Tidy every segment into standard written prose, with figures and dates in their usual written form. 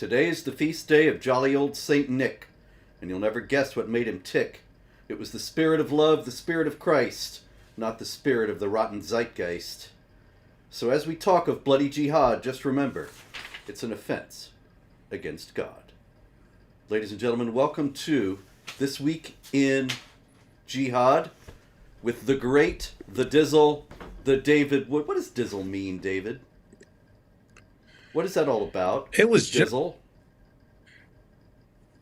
Today is the feast day of jolly old Saint Nick, and you'll never guess what made him tick. It was the spirit of love, the spirit of Christ, not the spirit of the rotten zeitgeist. So as we talk of bloody jihad, just remember, it's an offense against God. Ladies and gentlemen, welcome to This Week in Jihad with the great, the Dizzle, the David Wood. What does Dizzle mean, David? What is that all about? It was just Dizzle.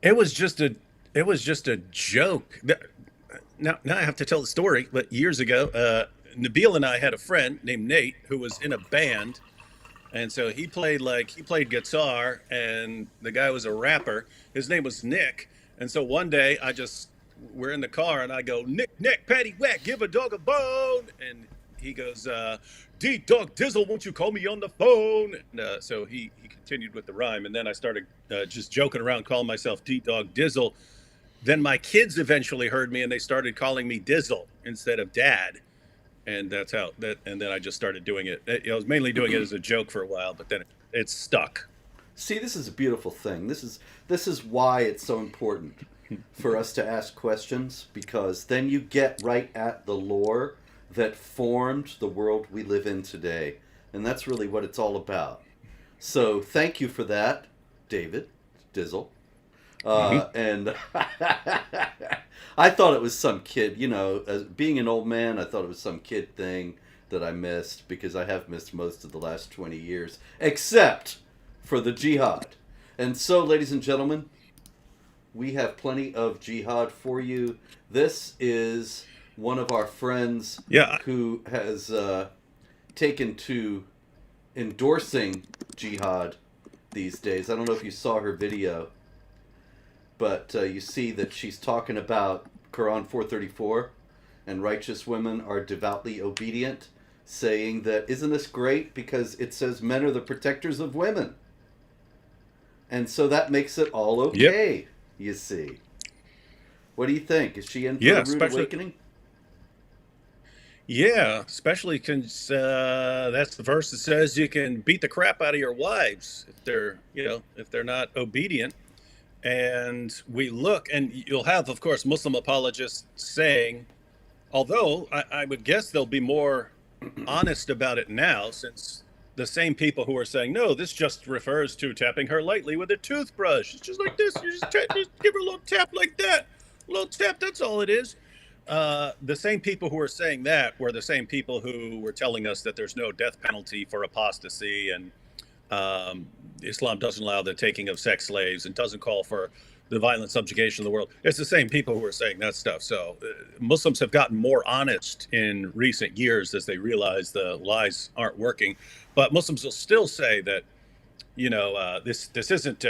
it was just a it was just a joke. Now I have to tell the story, but years ago, Nabil and I had a friend named Nate who was in a band, and so he played guitar, and the guy was a rapper. His name was Nick, and so one day we're in the car, and I go, Nick, Patty Whack, give a dog a bone, and he goes, D Dog Dizzle, won't you call me on the phone? And, so he continued with the rhyme, and then I started just joking around, calling myself D Dog Dizzle. Then my kids eventually heard me, and they started calling me Dizzle instead of Dad, and that's how that. And then I just started doing it. I was mainly doing it as a joke for a while, but then it stuck. See, this is a beautiful thing. This is why it's so important for us to ask questions, because then you get right at the lore that formed the world we live in today. And that's really what it's all about. So thank you for that, David Dizzle. And I thought it was some kid, as being an old man, I thought it was some kid thing that I missed, because I have missed most of the last 20 years, except for the jihad. And so, ladies and gentlemen, we have plenty of jihad for you. This is one of our friends Yeah, who has taken to endorsing jihad these days. I don't know if you saw her video, but you see that she's talking about Quran 434 and righteous women are devoutly obedient, saying that, isn't this great, because it says men are the protectors of women. And so that makes it all yep, okay, you see. What do you think? Is she in for yeah, a rude especially awakening? yeah, especially because that's the verse that says you can beat the crap out of your wives if they're not obedient. And we look, and you'll have, of course, Muslim apologists saying, although I would guess they'll be more honest about it now, since the same people who are saying, no, this just refers to tapping her lightly with a toothbrush. It's just like this. You just give her a little tap like that. A little tap, that's all it is. The same people who are saying that were the same people who were telling us that there's no death penalty for apostasy, and Islam doesn't allow the taking of sex slaves and doesn't call for the violent subjugation of the world. It's the same people who are saying that stuff. So Muslims have gotten more honest in recent years as they realize the lies aren't working. But Muslims will still say that, this isn't.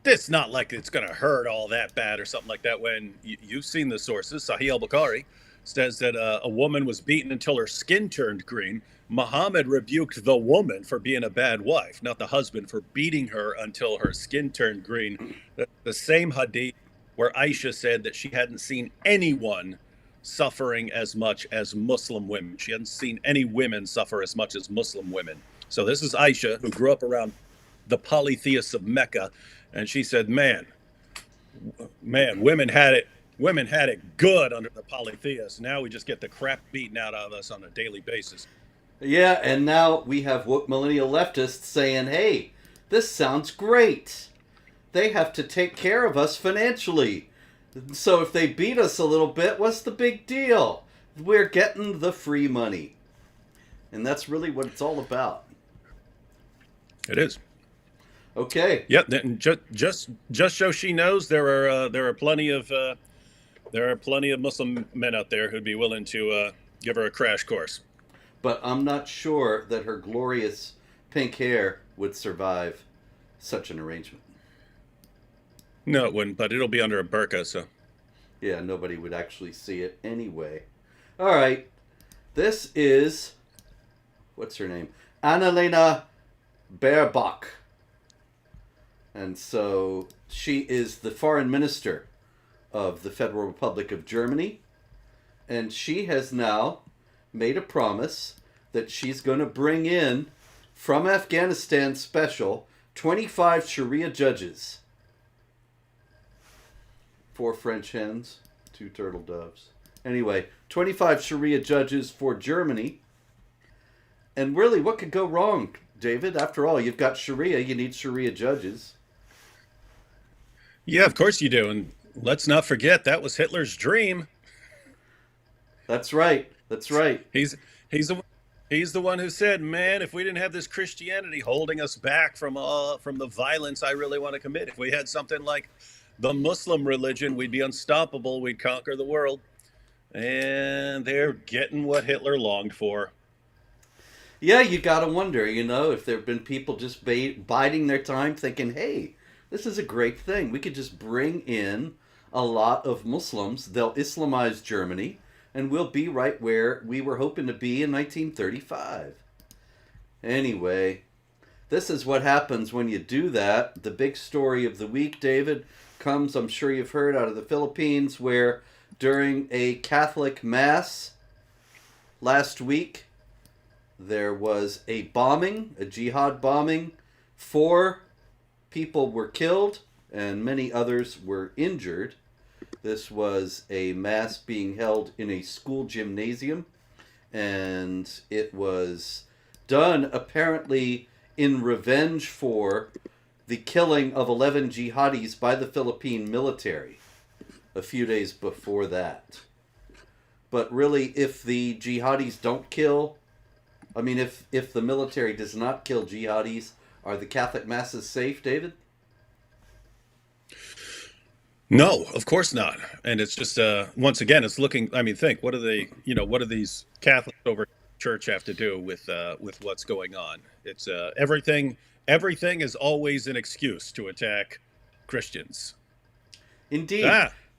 It's not like it's going to hurt all that bad or something like that. When you've seen the sources, Sahih al-Bukhari says that a woman was beaten until her skin turned green. Muhammad rebuked the woman for being a bad wife, not the husband for beating her until her skin turned green. The same hadith where Aisha said that she hadn't seen anyone suffering as much as Muslim women. She hadn't seen any women suffer as much as Muslim women. So this is Aisha, who grew up around the polytheists of Mecca, and she said, man, women had it good under the polytheists. Now we just get the crap beaten out of us on a daily basis. Yeah, and now we have woke millennial leftists saying, hey, this sounds great. They have to take care of us financially. So if they beat us a little bit, what's the big deal? We're getting the free money. And that's really what it's all about. It is. Okay. Yep. Then just so she knows, there are plenty of Muslim men out there who'd be willing to give her a crash course. But I'm not sure that her glorious pink hair would survive such an arrangement. No, it wouldn't, but it'll be under a burqa, so. Yeah, nobody would actually see it anyway. All right. This is, what's her name? Annalena Baerbock. And so she is the foreign minister of the Federal Republic of Germany. And she has now made a promise that she's going to bring in from Afghanistan special 25 Sharia judges. 4 French hens, 2 turtle doves. Anyway, 25 Sharia judges for Germany. And really, what could go wrong, David? After all, you've got Sharia, you need Sharia judges. Yeah, of course you do. And let's not forget that was Hitler's dream. That's right. That's right. He's he's the he's the one who said, "Man, if we didn't have this Christianity holding us back from the violence I really want to commit, if we had something like the Muslim religion, we'd be unstoppable. We'd conquer the world." And they're getting what Hitler longed for. Yeah, you gotta wonder, if there have been people just biding their time thinking, hey, this is a great thing. We could just bring in a lot of Muslims. They'll Islamize Germany, and we'll be right where we were hoping to be in 1935. Anyway, this is what happens when you do that. The big story of the week, David, comes, I'm sure you've heard, out of the Philippines, where during a Catholic Mass last week, there was a bombing, a jihad bombing. 4 people were killed and many others were injured. This was a mass being held in a school gymnasium, and it was done apparently in revenge for the killing of 11 jihadis by the Philippine military a few days before that. But really, if the jihadis don't kill, if the military does not kill jihadis, are the Catholic masses safe, David? No, of course not. And it's just once again, it's looking. I mean, think what do these Catholics over church have to do with what's going on? It's everything. Everything is always an excuse to attack Christians. Indeed.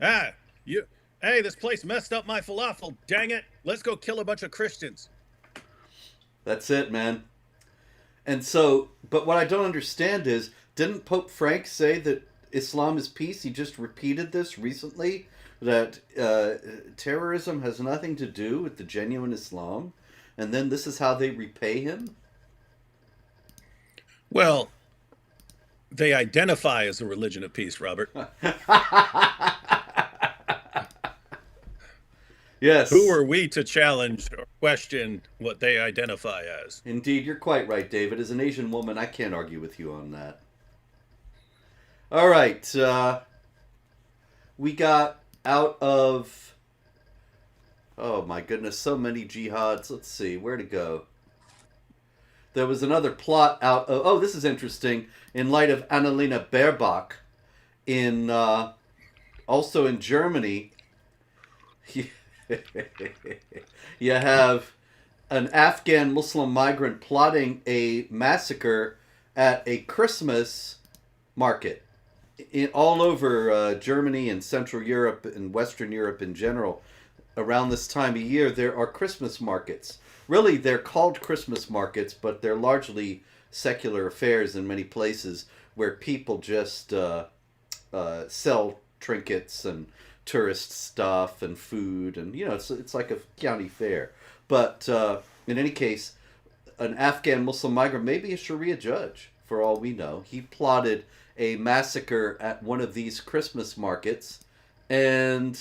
Ah, you. Hey, this place messed up my falafel. Dang it! Let's go kill a bunch of Christians. That's it, man. And so, but what I don't understand is, didn't Pope Frank say that Islam is peace? He just repeated this recently, that terrorism has nothing to do with the genuine Islam, and then this is how they repay him? Well, they identify as a religion of peace, Robert. Yes. Who are we to challenge or question what they identify as? Indeed, you're quite right, David. As an Asian woman, I can't argue with you on that. All right. We got out of... Oh, my goodness. So many jihads. Let's see. Where to go? There was another plot out of... Oh, this is interesting. In light of Annalena Baerbock, also in Germany... You have an Afghan Muslim migrant plotting a massacre at a Christmas market all over Germany and Central Europe and Western Europe in general. Around this time of year, there are Christmas markets. Really, they're called Christmas markets, but they're largely secular affairs in many places where people just sell trinkets and tourist stuff and food, and it's like a county fair. But in any case, an Afghan Muslim migrant, maybe a Sharia judge for all we know, he plotted a massacre at one of these Christmas markets, and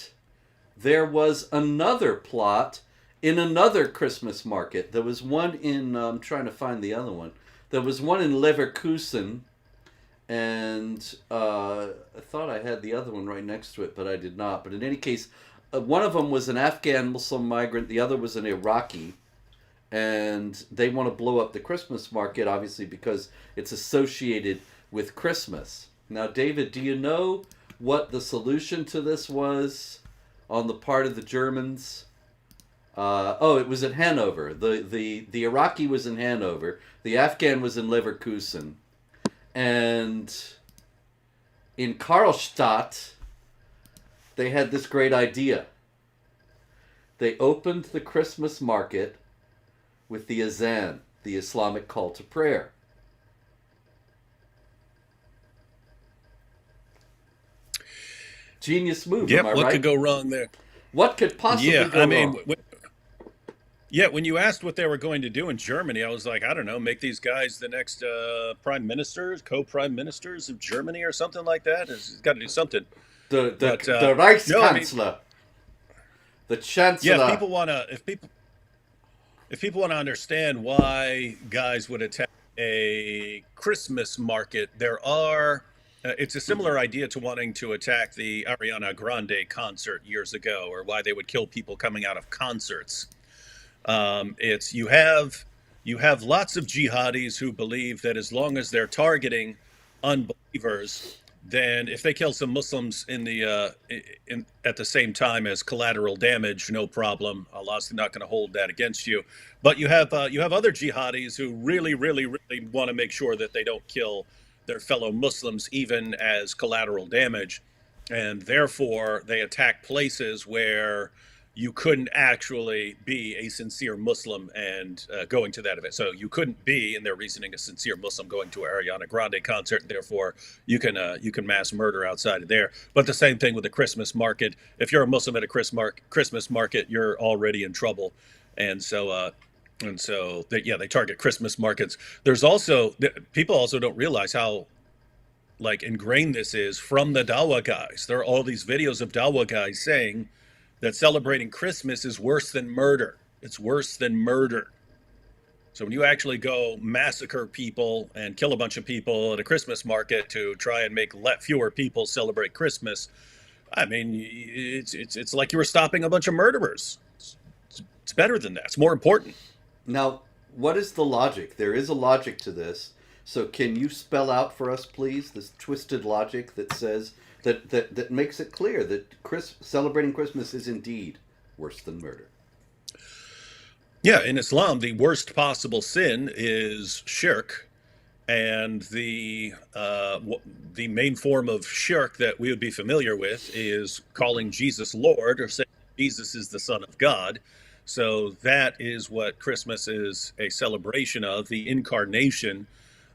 there was another plot in another Christmas market. There was one in I'm trying to find the other one. There was one in Leverkusen, and I thought I had the other one right next to it, but I did not. But in any case, one of them was an Afghan Muslim migrant, the other was an Iraqi, and they want to blow up the Christmas market, obviously, because it's associated with Christmas. Now, David, do you know what the solution to this was on the part of the Germans? It was at Hanover. The Iraqi was in Hanover. The Afghan was in Leverkusen. And in Karlstadt, they had this great idea. They opened the Christmas market with the azan, the Islamic call to prayer. Genius move, Yep, am I what right? could go wrong there? What could possibly go wrong? Yeah, when you asked what they were going to do in Germany, I was like, I don't know, make these guys the next prime ministers, co-prime ministers of Germany, or something like that. It's got to do something. The But the the no, I mean, Reichskanzler, the yeah, if Chancellor. people want to, if people want to understand why guys would attack a Christmas market, there are. It's a similar idea to wanting to attack the Ariana Grande concert years ago, or why they would kill people coming out of concerts. It's you have lots of jihadis who believe that as long as they're targeting unbelievers, then if they kill some Muslims in the at the same time as collateral damage, no problem. Allah's not going to hold that against you. But you have other jihadis who really, really, really want to make sure that they don't kill their fellow Muslims, even as collateral damage, and therefore they attack places where you couldn't actually be a sincere Muslim and going to that event. So you couldn't be, in their reasoning, a sincere Muslim going to an Ariana Grande concert. Therefore, you can mass murder outside of there. But the same thing with the Christmas market. If you're a Muslim at a Christmas market, you're already in trouble. And so yeah, they target Christmas markets. There's also people also don't realize how like ingrained this is from the Dawa guys. There are all these videos of Dawa guys saying that celebrating Christmas is worse than murder. It's worse than murder. So when you actually go massacre people and kill a bunch of people at a Christmas market to try and make fewer people celebrate Christmas, I mean, it's like you were stopping a bunch of murderers. It's better than that. It's more important. Now, what is the logic? There is a logic to this. So, can you spell out for us, please, this twisted logic that says that makes it clear that celebrating Christmas is indeed worse than murder? Yeah, in Islam, the worst possible sin is shirk, and the main form of shirk that we would be familiar with is calling Jesus Lord or saying Jesus is the Son of God. So that is what Christmas is a celebration of, the incarnation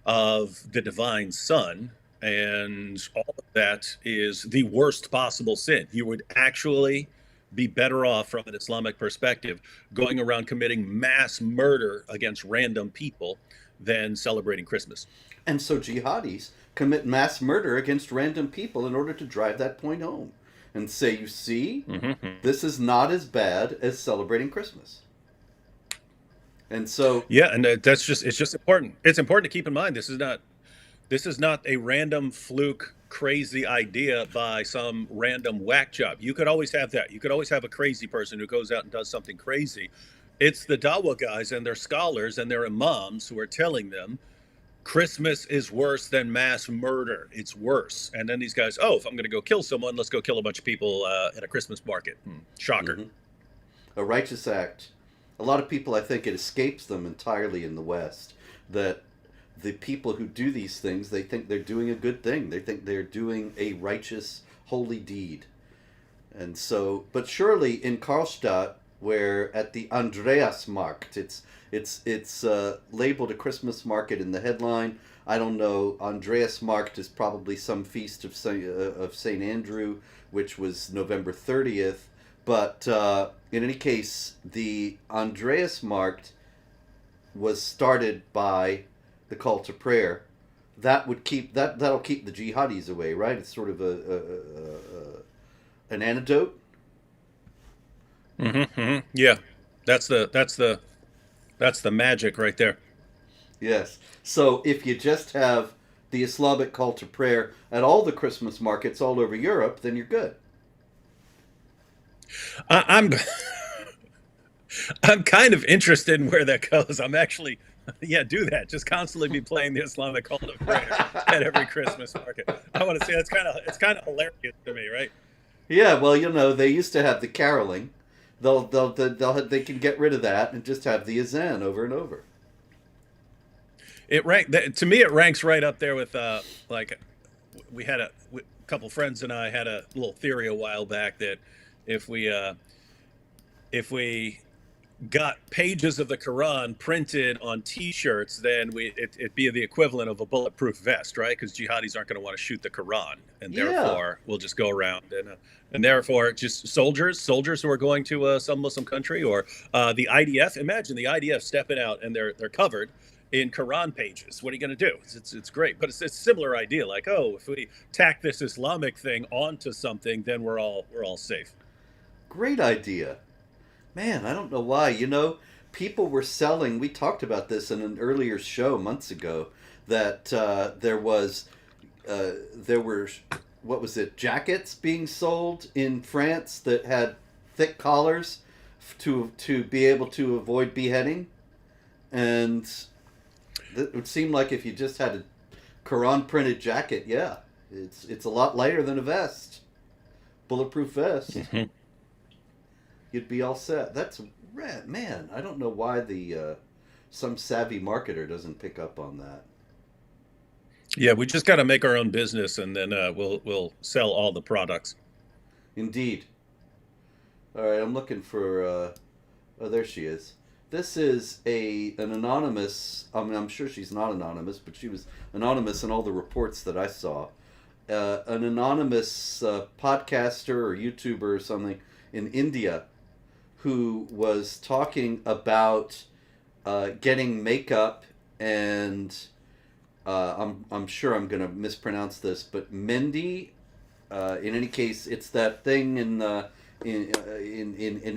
of the divine Son. And all of that is the worst possible sin. You would actually be better off from an Islamic perspective going around committing mass murder against random people than celebrating Christmas. And so jihadis commit mass murder against random people in order to drive that point home and say, you see, Mm-hmm. this is not as bad as celebrating Christmas. And so, Yeah, and that's just it's just important. It's important to keep in mind this is not a random fluke crazy idea by some random whack job. You could always have that. You could always have a crazy person who goes out and does something crazy. It's the Dawa guys and their scholars and their imams who are telling them Christmas is worse than mass murder. It's worse. And then these guys, oh, if I'm going to go kill someone, let's go kill a bunch of people at a Christmas market. Shocker. mhm, a righteous act. A lot of people, I think it escapes them entirely in the West that the people who do these things, they think they're doing a good thing. They think they're doing a righteous, holy deed. And so, but surely in Karlstadt, where at the Andreasmarkt, it's labeled a Christmas market in the headline. I don't know. Andreasmarkt is probably some feast of Saint Andrew, which was November 30th. But in any case, the Andreasmarkt was started by the call to prayer. That'll keep the jihadis away, right? It's sort of an antidote. Mm-hmm. Yeah, that's the magic right there. Yes. So if you just have the Islamic call to prayer at all the Christmas markets all over Europe, then you're good. I'm I'm kind of interested in where that goes. I'm actually, yeah, do that. Just constantly be playing the Islamic call to prayer at every Christmas market. I want to say it's kind of hilarious to me, right? Yeah. Well, they used to have the caroling. They can get rid of that and just have the azan over and over. To me. It ranks right up there with like we had a couple friends and I had a little theory a while back that if we if we got pages of the Quran printed on T-shirts, then it'd be the equivalent of a bulletproof vest, right? Because jihadis aren't going to want to shoot the Quran, and Yeah. therefore we'll just go around and therefore just soldiers who are going to some Muslim country, or the IDF. Imagine the IDF stepping out and they're covered in Quran pages. What are you going to do? It's great, but it's a similar idea. Like, oh, if we tack this Islamic thing onto something, then we're all safe. Great idea. Man, I don't know why. People were selling. We talked about this in an earlier show months ago. That there were, what was it, jackets being sold in France that had thick collars to be able to avoid beheading, and it would seem like if you just had a Quran printed jacket, yeah, it's a lot lighter than a vest, bulletproof vest. Mhm. You'd be all set. That's rad, man. I don't know why the some savvy marketer doesn't pick up on that. Yeah, we just got to make our own business, and then we'll sell all the products. Indeed. All right, I'm looking for. Oh, there she is. This is an anonymous. I mean, I'm sure she's not anonymous, but she was anonymous in all the reports that I saw. An anonymous podcaster or YouTuber or something in India who was talking about getting makeup and I'm sure I'm going to mispronounce this, but Mendi. In any case, it's that thing in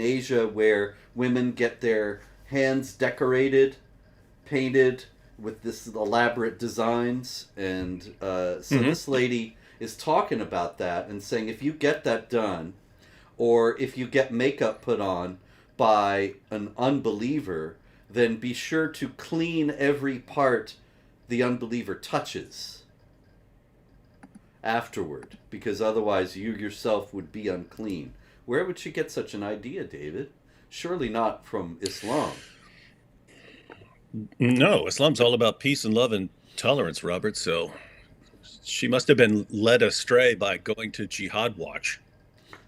Asia where women get their hands decorated, painted with this elaborate designs, and so Hmm. this lady is talking about that and saying if you get that done, or if you get makeup put on by an unbeliever, then be sure to clean every part the unbeliever touches afterward, because otherwise you yourself would be unclean. Where would she get such an idea, David? Surely not from Islam. No, Islam's all about peace and love and tolerance, Robert. So she must have been led astray by going to Jihad Watch.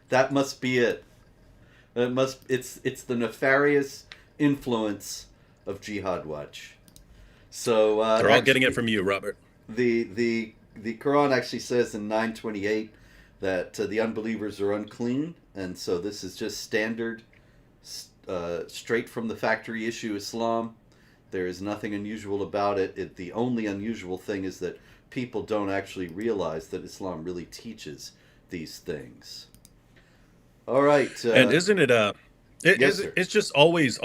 That must be it. It's the nefarious influence of Jihad Watch. So They're all getting it actually, from you, Robert. the Quran actually says in 928 that the unbelievers are unclean, and so this is just standard, straight from the factory issue Islam. There is nothing unusual about it. The only unusual thing is that people don't actually realize that Islam really teaches these things. All right. And isn't it Yes, sir. it's just always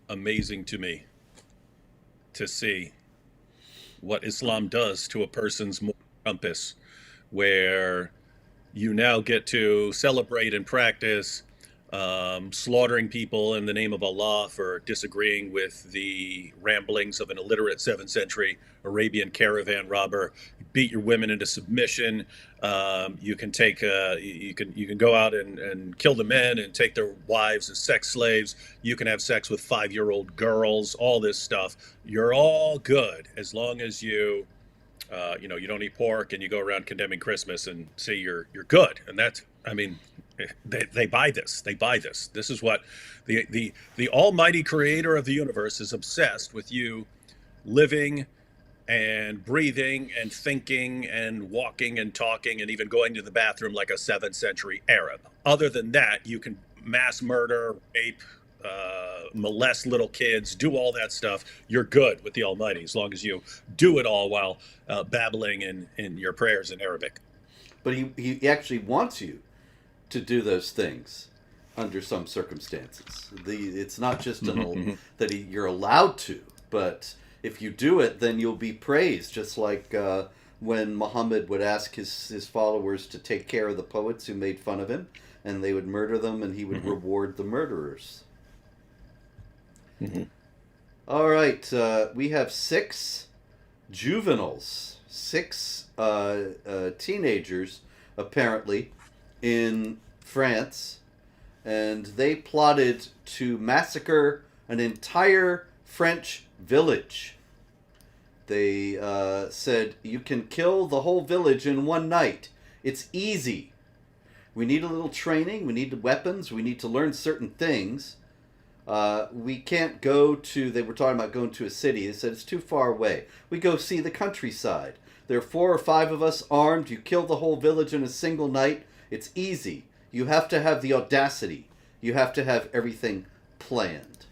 amazing to me to see what Islam does to a person's moral compass, where you now get to celebrate and practice slaughtering people in the name of Allah for disagreeing with the ramblings of an illiterate 7th century Arabian caravan robber. Beat your women into submission. You can take you can go out and kill the men and take their wives as sex slaves. You can have sex with 5-year-old girls. All this stuff. You're all good as long as you don't eat pork and you go around condemning Christmas and say you're good. And that's, I mean, they buy this. They buy this. This is what the Almighty Creator of the universe is obsessed with you living and breathing and thinking and walking and talking and even going to the bathroom like a 7th century Arab. Other than that, you can mass murder, rape, molest little kids, do all that stuff. You're good with the Almighty as long as you do it all while babbling in your prayers in Arabic. But he actually wants you to do those things under some circumstances. It's not just Hmm. that you're allowed to, but if you do it, then you'll be praised. Just like when Muhammad would ask his followers to take care of the poets who made fun of him, and they would murder them, and he would Hmm. reward the murderers. Hmm. All right, we have 6 juveniles, 6 teenagers, apparently, in France, and they plotted to massacre an entire French village. They said, you can kill the whole village in one night. It's easy. We need a little training. We need weapons. We need to learn certain things. We can't go to, they were talking about going to a city. They said it's too far away. We go see the countryside. There are 4 or 5 of us armed. You kill the whole village in a single night. It's easy. You have to have the audacity. You have to have everything planned.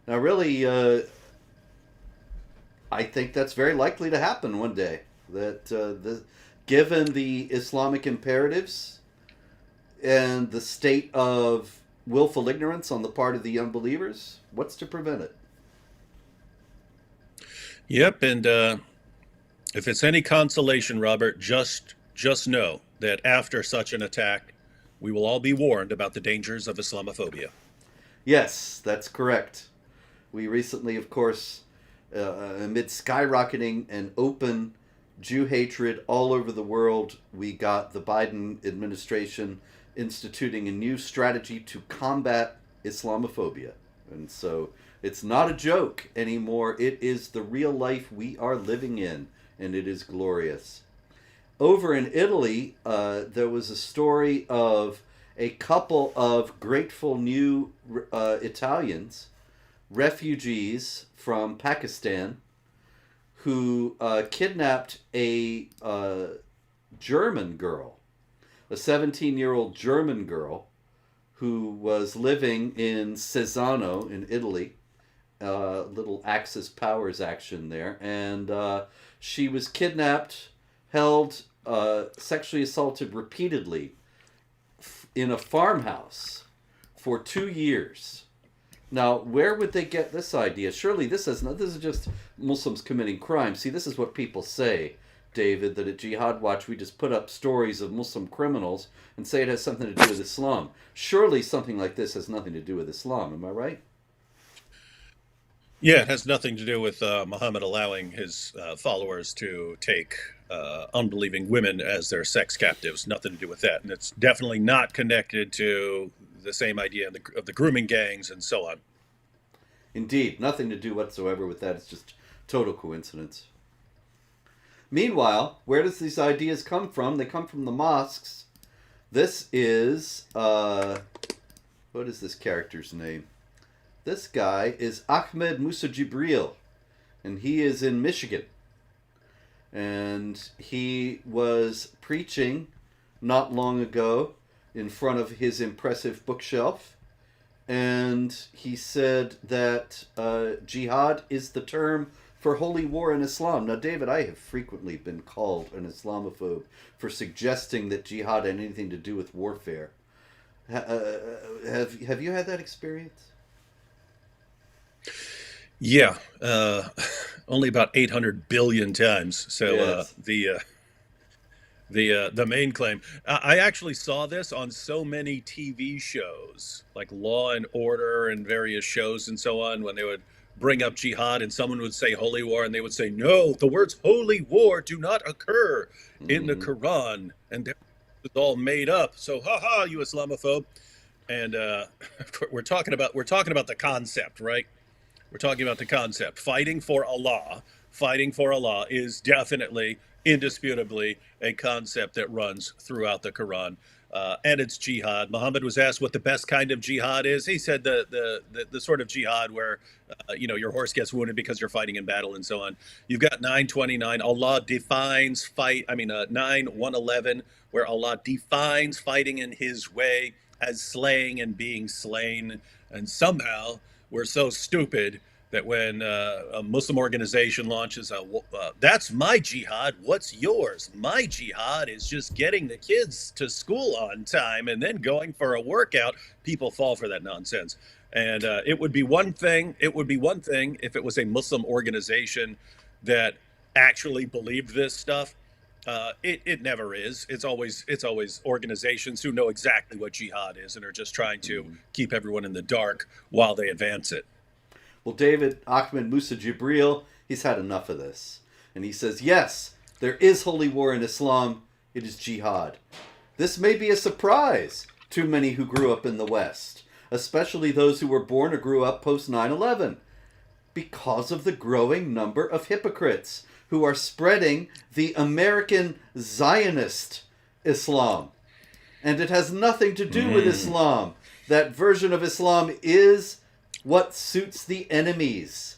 Now, really, I think that's very likely to happen one day. That given the Islamic imperatives and the state of willful ignorance on the part of the unbelievers, what's to prevent it? Yep, and if it's any consolation, Robert, just know that after such an attack, we will all be warned about the dangers of Islamophobia. Yes, that's correct. We recently, of course, amid skyrocketing and open Jew hatred all over the world, we got the Biden administration instituting a new strategy to combat Islamophobia. And so it's not a joke anymore. It is the real life we are living in, and it is glorious. Over in Italy, there was a story of a couple of grateful new Italians, refugees from Pakistan, who kidnapped a German girl, a 17-year-old German girl who was living in Cesano in Italy, little Axis powers action there, and she was kidnapped, held, sexually assaulted repeatedly in a farmhouse for 2 years. Now, where would they get this idea? Surely this is just Muslims committing crime. See, this is what people say, David, that at Jihad Watch we just put up stories of Muslim criminals and say it has something to do with Islam. Surely something like this has nothing to do with Islam. Am I right? Yeah, it has nothing to do with Muhammad allowing his followers to take unbelieving women as their sex captives. Nothing to do with that. And it's definitely not connected to the same idea of the grooming gangs and so on. Indeed, nothing to do whatsoever with that. It's just total coincidence. Meanwhile, where does these ideas come from? They come from the mosques. This is, what is this character's name? This guy is Ahmed Musa Jibril, and he is in Michigan. And he was preaching not long ago in front of his impressive bookshelf, and he said that jihad is the term for holy war in Islam. Now, David, I have frequently been called an Islamophobe for suggesting that jihad had anything to do with warfare. Have you had that experience? Yeah, only about 800 billion times. So Yes. the main claim, I actually saw this on so many TV shows like Law and Order and various shows and so on, when they would bring up jihad and someone would say holy war and they would say, no, the words holy war do not occur in the Quran, and it's all made up. So ha, you Islamophobe. And we're talking about the concept, right? We're talking about the concept. Fighting for Allah is definitely, indisputably, a concept that runs throughout the Quran. And it's jihad. Muhammad was asked what the best kind of jihad is. He said the sort of jihad where your horse gets wounded because you're fighting in battle and so on. You've got 929. Allah defines 9:111, where Allah defines fighting in His way as slaying and being slain. And somehow we're so stupid that when a Muslim organization launches that's my jihad, what's yours? My jihad is just getting the kids to school on time and then going for a workout. People fall for that nonsense. And it would be one thing if it was a Muslim organization that actually believed this stuff. It never is. It's always organizations who know exactly what jihad is and are just trying to keep everyone in the dark while they advance it. Well, David, Ahmed Musa Jibril, he's had enough of this. And he says, yes, there is holy war in Islam. It is jihad. This may be a surprise to many who grew up in the West, especially those who were born or grew up post 9/11, because of the growing number of hypocrites who are spreading the American Zionist Islam. And it has nothing to do with Mm. Islam. That version of Islam is what suits the enemies.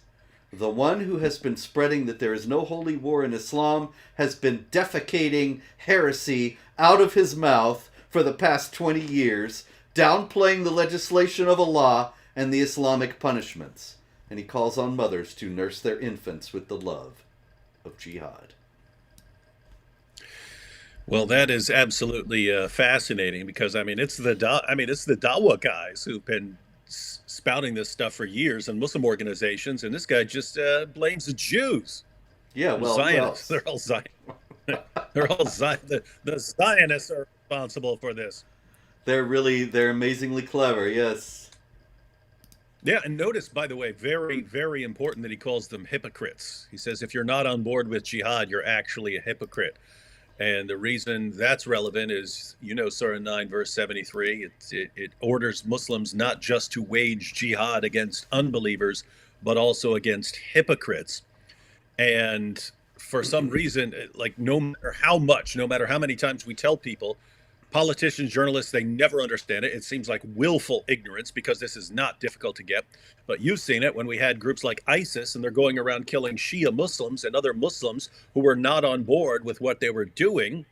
The one who has been spreading that there is no holy war in Islam has been defecating heresy out of his mouth for the past 20 years, downplaying the legislation of Allah and the Islamic punishments. And he calls on mothers to nurse their infants with the love of jihad. Well, that is absolutely fascinating because it's the Dawa guys who've been spouting this stuff for years and Muslim organizations, and this guy just blames the Jews, Yeah, well, who Zionists. else? They're all Zion. They're all Zion. The Zionists are responsible for this. They're amazingly clever, yes. Yeah, and notice, by the way, very, very important that he calls them hypocrites. He says if you're not on board with jihad, you're actually a hypocrite. And the reason that's relevant is, Surah 9, verse 73, it orders Muslims not just to wage jihad against unbelievers, but also against hypocrites. And for some reason, like no matter how much, no matter how many times we tell people, politicians, journalists, they never understand it. It seems like willful ignorance because this is not difficult to get. But you've seen it when we had groups like ISIS and they're going around killing Shia Muslims and other Muslims who were not on board with what they were doing.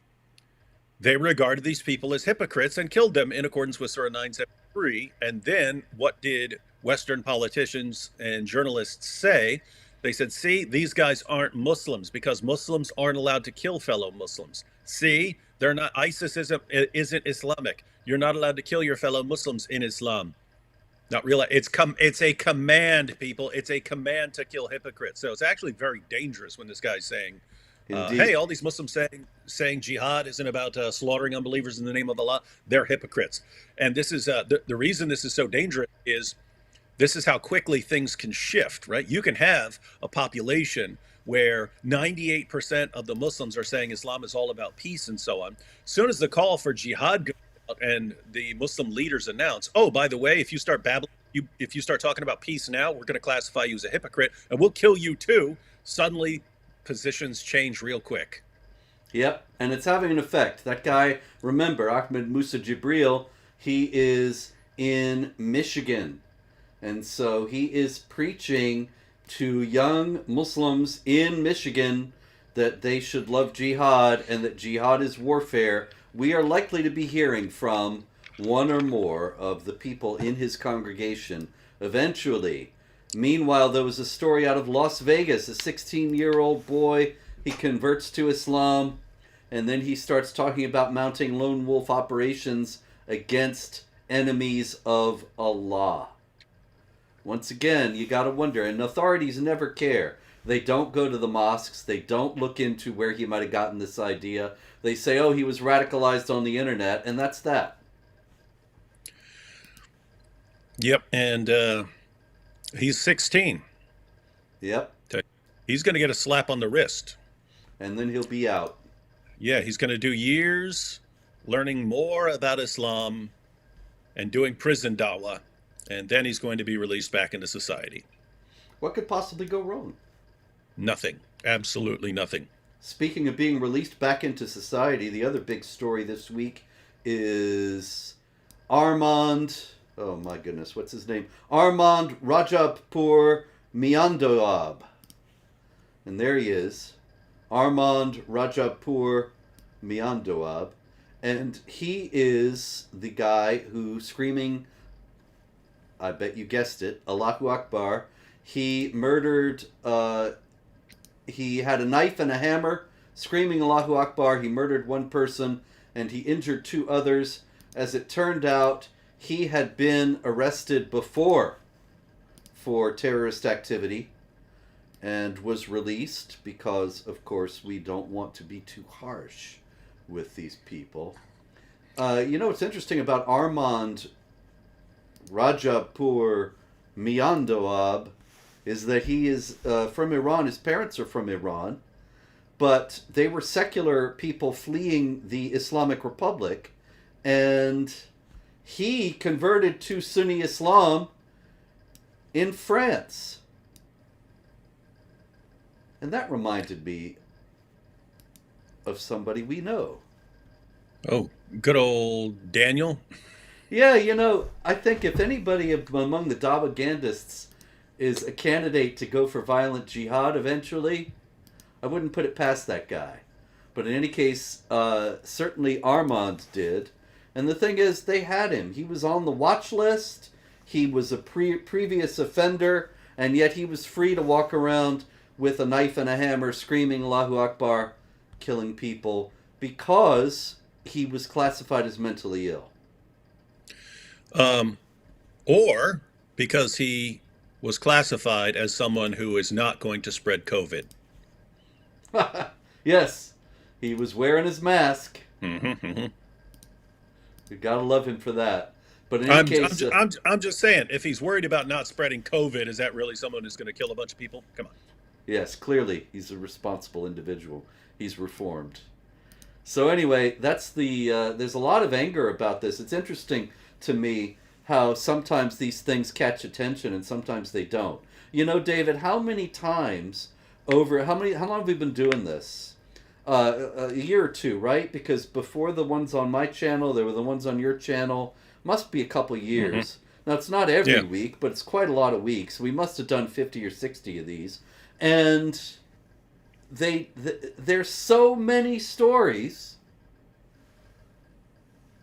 They regarded these people as hypocrites and killed them in accordance with Surah 973. And then what did Western politicians and journalists say? They said, see, these guys aren't Muslims because Muslims aren't allowed to kill fellow Muslims. See, they're not. ISIS isn't Islamic. You're not allowed to kill your fellow Muslims in Islam. Not realize it's a command, people. It's a command to kill hypocrites. So it's actually very dangerous when this guy's saying, "Hey, all these Muslims saying jihad isn't about slaughtering unbelievers in the name of Allah. They're hypocrites." And this is the reason this is so dangerous is this is how quickly things can shift. Right? You can have a population where 98% of the Muslims are saying Islam is all about peace and so on. As soon as the call for jihad goes out and the Muslim leaders announce, oh, by the way, if you start babbling, if you start talking about peace now, we're going to classify you as a hypocrite and we'll kill you too. Suddenly, positions change real quick. Yep, and it's having an effect. That guy, remember, Ahmed Musa Jibril, he is in Michigan. And so he is preaching to young Muslims in Michigan that they should love jihad and that jihad is warfare. We are likely to be hearing from one or more of the people in his congregation eventually. Meanwhile, there was a story out of Las Vegas. A 16-year-old boy, he converts to Islam, and then he starts talking about mounting lone wolf operations against enemies of Allah. Once again, you got to wonder, and authorities never care. They don't go to the mosques. They don't look into where he might have gotten this idea. They say, oh, he was radicalized on the internet, and that's that. Yep, and he's 16. Yep. He's going to get a slap on the wrist. And then he'll be out. Yeah, he's going to do years learning more about Islam and doing prison dawah. And then he's going to be released back into society. What could possibly go wrong? Nothing. Absolutely nothing. Speaking of being released back into society, the other big story this week is Armand... Oh my goodness, what's his name? Armand Rajabpur Miandoab. And there he is. Armand Rajabpur Miandoab. And he is the guy who screaming... I bet you guessed it, Allahu Akbar. He murdered, he had a knife and a hammer, screaming Allahu Akbar. He murdered one person and he injured two others. As it turned out, he had been arrested before for terrorist activity and was released because, of course, we don't want to be too harsh with these people. What's interesting about Armand Rajapur Miandoab is that he is from Iran. His parents are from Iran, but they were secular people fleeing the Islamic Republic, and he converted to Sunni Islam in France. And that reminded me of somebody we know. Oh, good old Daniel. Yeah, I think if anybody among the propagandists is a candidate to go for violent jihad eventually, I wouldn't put it past that guy. But in any case, certainly Armand did. And the thing is, they had him. He was on the watch list. He was a previous offender, and yet he was free to walk around with a knife and a hammer, screaming Allahu Akbar, killing people, because he was classified as mentally ill. Um, or because he was classified as someone who is not going to spread COVID. Yes, he was wearing his mask. Mm-hmm. You gotta love him for that. But in any I'm, I'm, case, ju- I'm, I'm just saying, if he's worried about not spreading COVID, is that really someone who's going to kill a bunch of people? Come on. yes, clearly he's a responsible individual. He's reformed. So anyway, that's the. There's a lot of anger about this. It's interesting to me how sometimes these things catch attention and sometimes they don't. David, how many times how long have we been doing this? A year or two, right? Because before the ones on my channel, there were the ones on your channel. Must be a couple years. Mm-hmm. Now it's not every Yeah. week, but it's quite a lot of weeks. We must have done 50 or 60 of these, and there's so many stories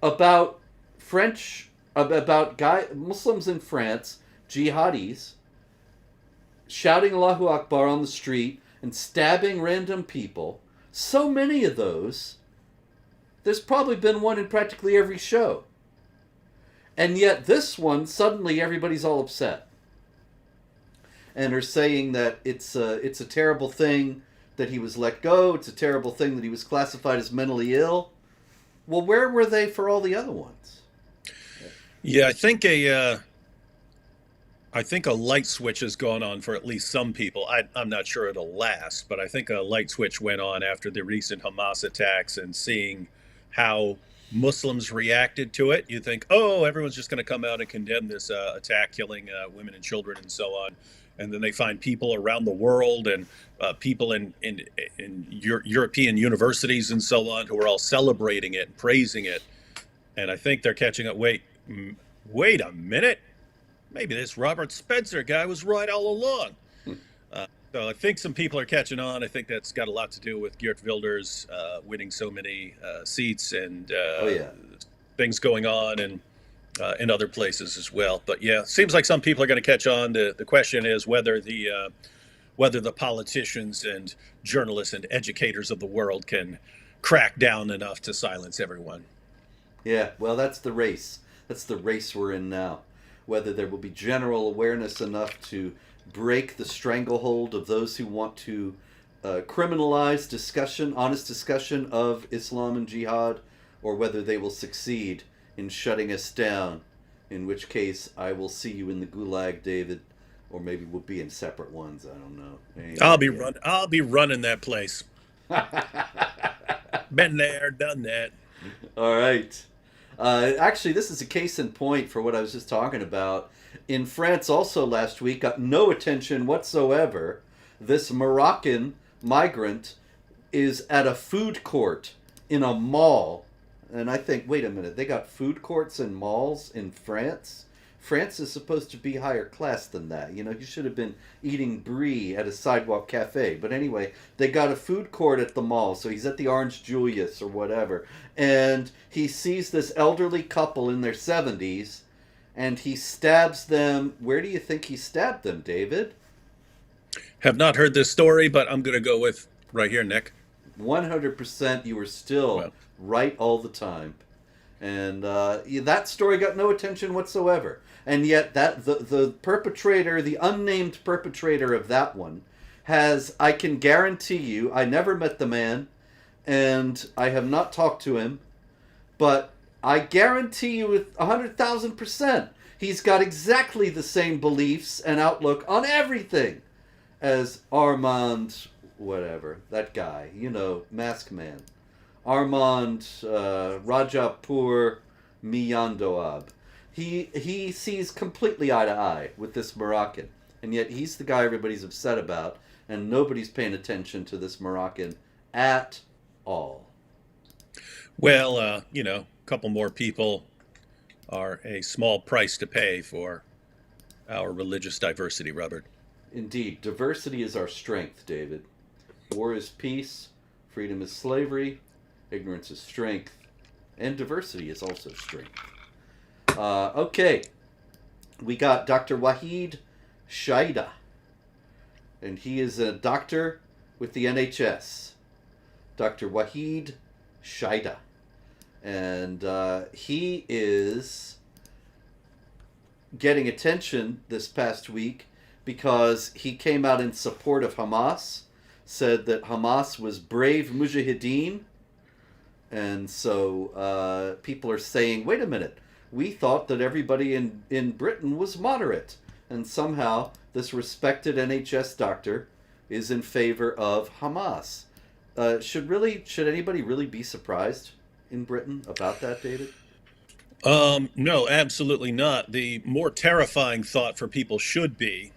about Muslims in France, jihadis, shouting Allahu Akbar on the street and stabbing random people. So many of those. There's probably been one in practically every show. And yet this one, suddenly everybody's all upset. And are saying that it's a terrible thing that he was let go. It's a terrible thing that he was classified as mentally ill. Well, where were they for all the other ones? Yeah, I think a light switch has gone on for at least some people. I'm not sure it'll last, but I think a light switch went on after the recent Hamas attacks and seeing how Muslims reacted to it. You think, oh, everyone's just going to come out and condemn this attack, killing women and children and so on. And then they find people around the world and people in European universities and so on who are all celebrating it and praising it. And I think they're catching up. Wait a minute. Maybe this Robert Spencer guy was right all along. So I think some people are catching on. I think that's got a lot to do with Geert Wilders winning so many seats and Oh yeah. things going on and in other places as well. But yeah, seems like some people are going to catch on. The question is whether the politicians and journalists and educators of the world can crack down enough to silence everyone. Yeah, well, that's the race. That's the race we're in now. Whether there will be general awareness enough to break the stranglehold of those who want to criminalize honest discussion of Islam and jihad, or whether they will succeed in shutting us down, in which case I will see you in the gulag, David, or maybe we'll be in separate ones. I don't know. Anyway, I'll be running that place. Been there, done that. all right. Actually, this is a case in point for what I was just talking about. In France, also last week, got no attention whatsoever. This Moroccan migrant is at a food court in a mall. And I think, wait a minute, they got food courts and malls in France? France is supposed to be higher class than that. You should have been eating brie at a sidewalk cafe. But anyway, they got a food court at the mall. So he's at the Orange Julius or whatever. And he sees this elderly couple in their 70s. And he stabs them. Where do you think he stabbed them, David? Have not heard this story, but I'm going to go with right here, Nick. 100% you were still Well, right all the time. And that story got no attention whatsoever. And yet the perpetrator, the unnamed perpetrator of that one, I can guarantee you, I never met the man, and I have not talked to him, but I guarantee you with 100,000%, he's got exactly the same beliefs and outlook on everything as Armand, whatever, that guy, Mask Man. Armand Rajapur Miyandoab. He sees completely eye to eye with this Moroccan, and yet he's the guy everybody's upset about, and nobody's paying attention to this Moroccan at all. Well, a couple more people are a small price to pay for our religious diversity, Robert. Indeed, diversity is our strength, David. War is peace, freedom is slavery, ignorance is strength, and diversity is also strength. Okay, we got Dr. Wahid Shaida, and he is a doctor with the NHS. Dr. Wahid Shaida. And he is getting attention this past week because he came out in support of Hamas, said that Hamas was brave mujahideen. And so people are saying, wait a minute, we thought that everybody in Britain was moderate. And somehow this respected NHS doctor is in favor of Hamas. Should anybody really be surprised in Britain about that, David? No, absolutely not. The more terrifying thought for people should be,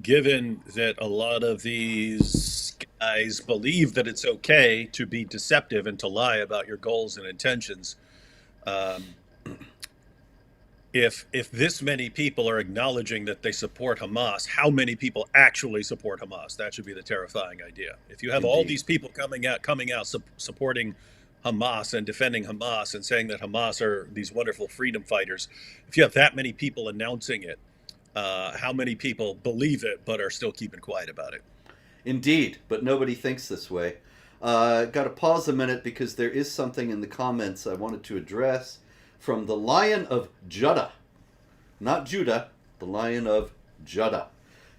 given that a lot of these guys believe that it's okay to be deceptive and to lie about your goals and intentions. Um, if this many people are acknowledging that they support Hamas, how many people actually support Hamas? That should be the terrifying idea. If you have all Indeed. these people coming out supporting Hamas and defending Hamas and saying that Hamas are these wonderful freedom fighters, if you have that many people announcing it, how many people believe it but are still keeping quiet about it? Indeed, but nobody thinks this way. Got to pause a minute because there is something in the comments I wanted to address from the Lion of Judah. Not Judah, the Lion of Judah.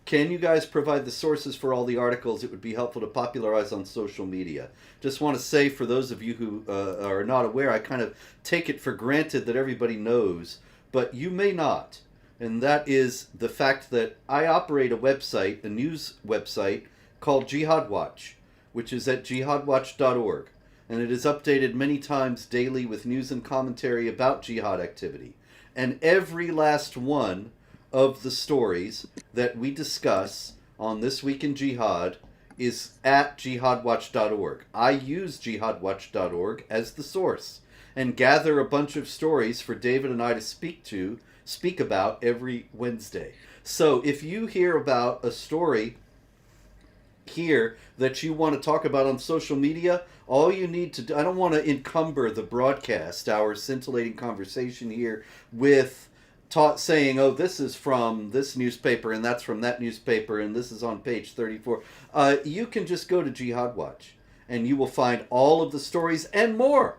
Can you guys provide the sources for all the articles? It would be helpful to popularize on social media. Just want to say, for those of you who are not aware, I kind of take it for granted that everybody knows, but you may not. And that is the fact that I operate a website, a news website, called Jihad Watch, which is at jihadwatch.org. And it is updated many times daily with news and commentary about jihad activity. And every last one of the stories that we discuss on This Week in Jihad is at jihadwatch.org. I use jihadwatch.org as the source and gather a bunch of stories for David and I to speak about every Wednesday. So if you hear about a story here that you want to talk about on social media, all you need to do, I don't want to encumber the broadcast, our scintillating conversation here, with saying, oh, this is from this newspaper and that's from that newspaper and this is on page 34. You can just go to Jihad Watch and you will find all of the stories and more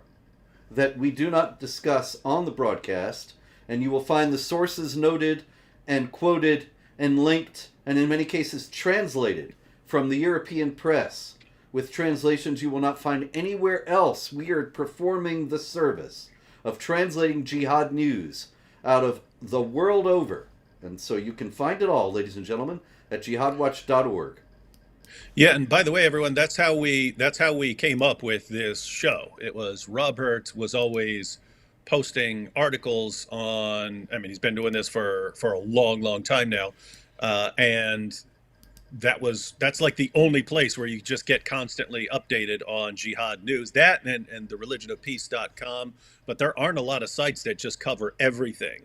that we do not discuss on the broadcast, and you will find the sources noted and quoted and linked and in many cases translated from the European press with translations you will not find anywhere else. We are performing the service of translating jihad news out of the world over. And so you can find it all, ladies and gentlemen, at jihadwatch.org. Yeah, and by the way, everyone, that's how we came up with this show. It was Robert was always posting articles on. I mean, he's been doing this for a long, long time now, and that's like the only place where you just get constantly updated on jihad news. That and the religionofpeace.com, but there aren't a lot of sites that just cover everything.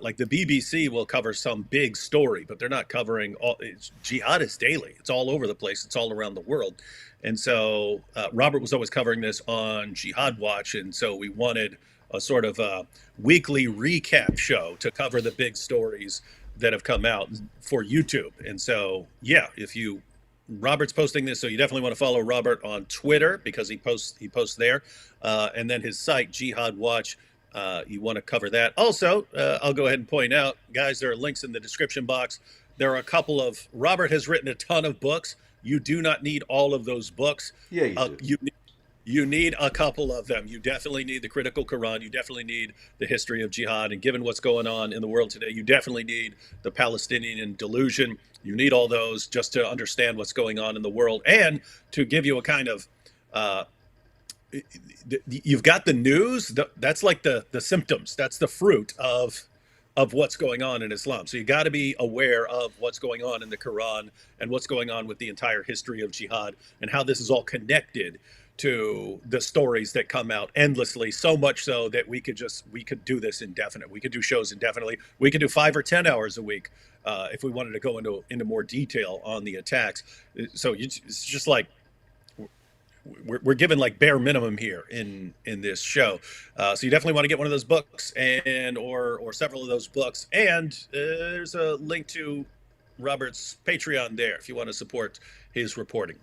Like the BBC will cover some big story, but they're not covering all. Jihad is daily. It's all over the place. It's all around the world. And so Robert was always covering this on Jihad Watch. And so we wanted a sort of a weekly recap show to cover the big stories that have come out for YouTube. And so, yeah, Robert's posting this, so you definitely want to follow Robert on Twitter because he posts there, and then his site Jihad Watch. You want to cover that. Also, I'll go ahead and point out, guys, there are links in the description box. There are a couple of, Robert has written a ton of books. You do not need all of those books. Yeah, you do. You need a couple of them. You definitely need the Critical Quran. You definitely need the history of jihad. And given what's going on in the world today, you definitely need the Palestinian delusion. You need all those just to understand what's going on in the world and to give you a kind of, you've got the news. That's like the symptoms. That's the fruit of what's going on in Islam. So you got to be aware of what's going on in the Quran and what's going on with the entire history of jihad and how this is all connected to the stories that come out endlessly, so much so that we could do this indefinite. We could do shows indefinitely. We could do 5 or 10 hours a week if we wanted to go into more detail on the attacks. So it's just like we're given like bare minimum here in this show. So you definitely want to get one of those books and or several of those books. And there's a link to Robert's Patreon there if you want to support his reporting.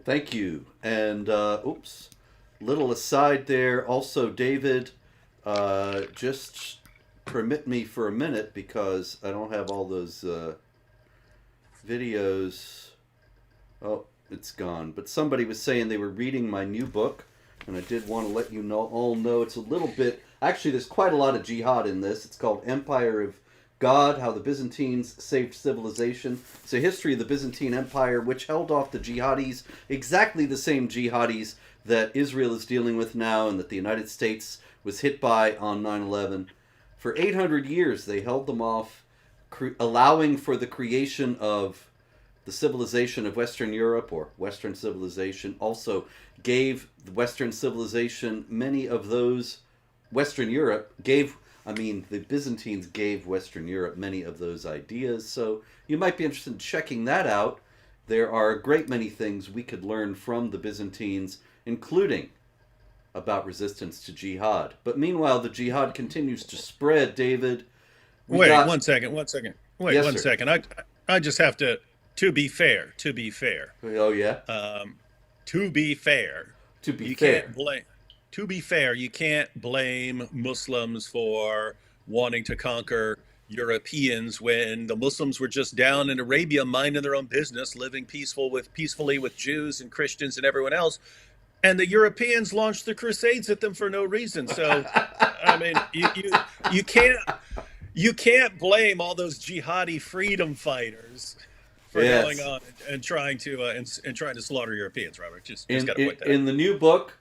Thank you. And oops, little aside there. Also, David, just permit me for a minute because I don't have all those videos. Oh, it's gone. But somebody was saying they were reading my new book, and I did want to let you all know it's a little bit. Actually, there's quite a lot of jihad in this. It's called Empire of God, How the Byzantines Saved Civilization. It's a history of the Byzantine Empire, which held off the jihadis, exactly the same jihadis that Israel is dealing with now and that the United States was hit by on 9/11. For 800 years, they held them off, allowing for the creation of the civilization of Western Europe, or Western civilization. Also gave the Western civilization many of those. Western Europe gave, the Byzantines gave Western Europe many of those ideas, so you might be interested in checking that out. There are a great many things we could learn from the Byzantines, including about resistance to jihad. But meanwhile, the jihad continues to spread, David. Wait, one second. Wait, yes, one sir. second. I just have to be fair. Oh, yeah? To be fair. To be fair. To be fair, you can't blame Muslims for wanting to conquer Europeans when the Muslims were just down in Arabia minding their own business, living peacefully with Jews and Christians and everyone else. And the Europeans launched the Crusades at them for no reason. So, you can't blame all those jihadi freedom fighters for going on and trying to slaughter Europeans, Robert. Just got to point that out. In the new book,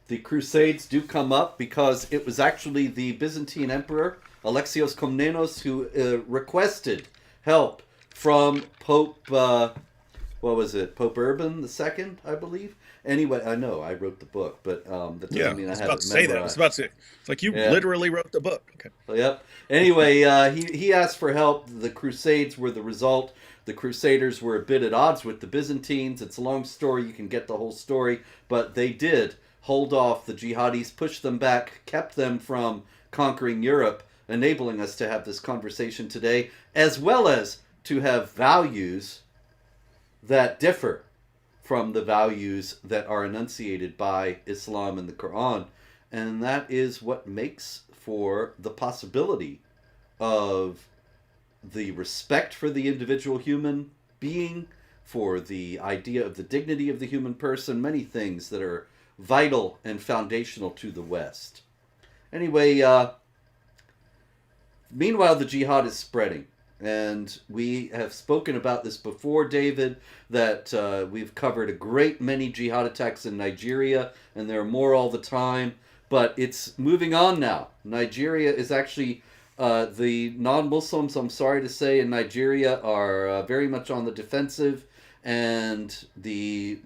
the Crusades do come up because it was actually the Byzantine Emperor, Alexios Komnenos, who requested help from Pope, Pope Urban II, I believe? Anyway, I know, I wrote the book, but that doesn't mean I have it memorized. I was about to say, it's like you literally wrote the book. Okay. Yep. Anyway, he asked for help. The Crusades were the result. The Crusaders were a bit at odds with the Byzantines. It's a long story. You can get the whole story. But they did hold off the jihadis, pushed them back, kept them from conquering Europe, enabling us to have this conversation today, as well as to have values that differ from the values that are enunciated by Islam and the Quran. And that is what makes for the possibility of the respect for the individual human being, for the idea of the dignity of the human person, many things that are vital and foundational to the West. Anyway, meanwhile, the jihad is spreading. And we have spoken about this before, David, that we've covered a great many jihad attacks in Nigeria, and there are more all the time. But it's moving on now. Nigeria is actually, the non-Muslims, I'm sorry to say, in Nigeria are very much on the defensive. And the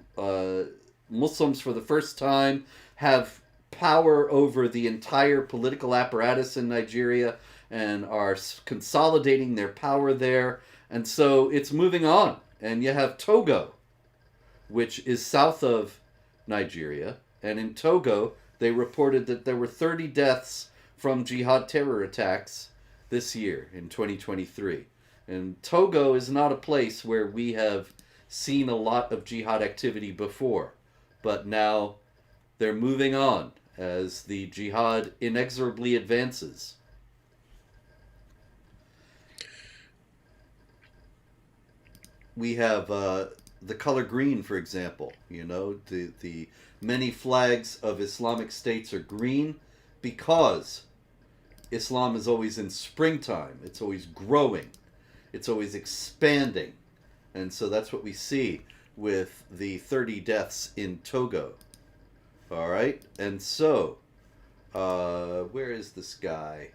Muslims, for the first time, have power over the entire political apparatus in Nigeria and are consolidating their power there. And so it's moving on. And you have Togo, which is south of Nigeria. And in Togo, they reported that there were 30 deaths from jihad terror attacks this year in 2023. And Togo is not a place where we have seen a lot of jihad activity before. But now they're moving on as the jihad inexorably advances. We have the color green, for example. You know, the many flags of Islamic states are green because Islam is always in springtime. It's always growing. It's always expanding. And so that's what we see with the 30 deaths in Togo. All right? And so, where is this guy?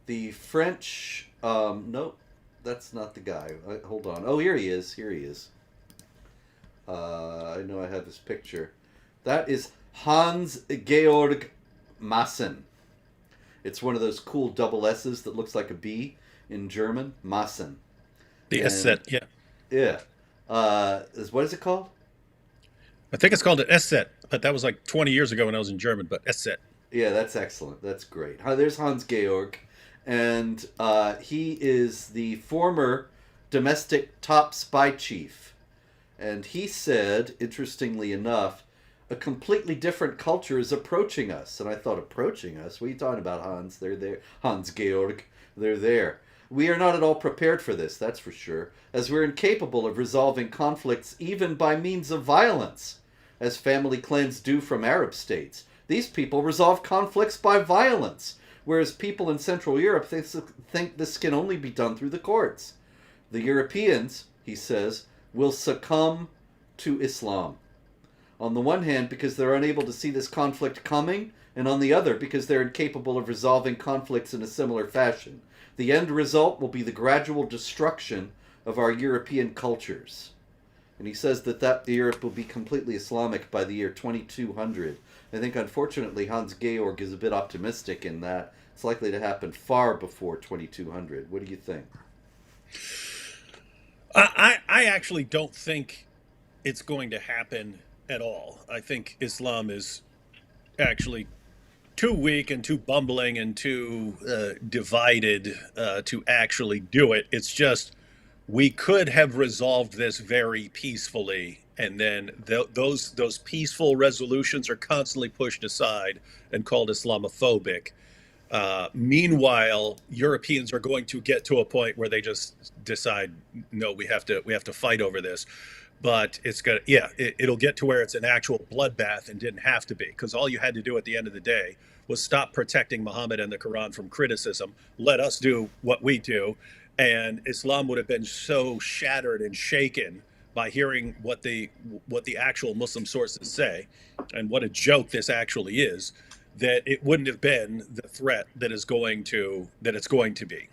The French, nope. That's not the guy. Hold on. Oh, here he is. I know I have his picture. That is Hans Georg Maassen. It's one of those cool double S's that looks like a B in German. Maassen. The S And set, yeah. yeah. What is it called? I think it's called an S set, but that was like 20 years ago when I was in German. But S set. Yeah, that's excellent. That's great. There's Hans Georg. And he is the former domestic top spy chief. And he said, interestingly enough, a completely different culture is approaching us. And I thought, approaching us? What are you talking about, Hans? They're there. Hans Georg. They're there. We are not at all prepared for this, that's for sure, as we're incapable of resolving conflicts even by means of violence, as family clans do from Arab states. These people resolve conflicts by violence, whereas people in Central Europe think this can only be done through the courts. The Europeans, he says, will succumb to Islam. On the one hand, because they're unable to see this conflict coming, and on the other, because they're incapable of resolving conflicts in a similar fashion. The end result will be the gradual destruction of our European cultures. And he says that Europe will be completely Islamic by the year 2200. I think, unfortunately, Hans Georg is a bit optimistic in that it's likely to happen far before 2200. What do you think? I actually don't think it's going to happen at all. I think Islam is actually too weak and too bumbling and too divided to actually do it. It's just we could have resolved this very peacefully, and then those peaceful resolutions are constantly pushed aside and called Islamophobic. Meanwhile, Europeans are going to get to a point where they just decide, no, we have to fight over this. But it's gonna, yeah, it'll get to where it's an actual bloodbath and didn't have to be, because all you had to do at the end of the day was stop protecting Muhammad and the Quran from criticism. Let us do what we do, and Islam would have been so shattered and shaken by hearing what the actual Muslim sources say, and what a joke this actually is, that it wouldn't have been the threat that it's going to be.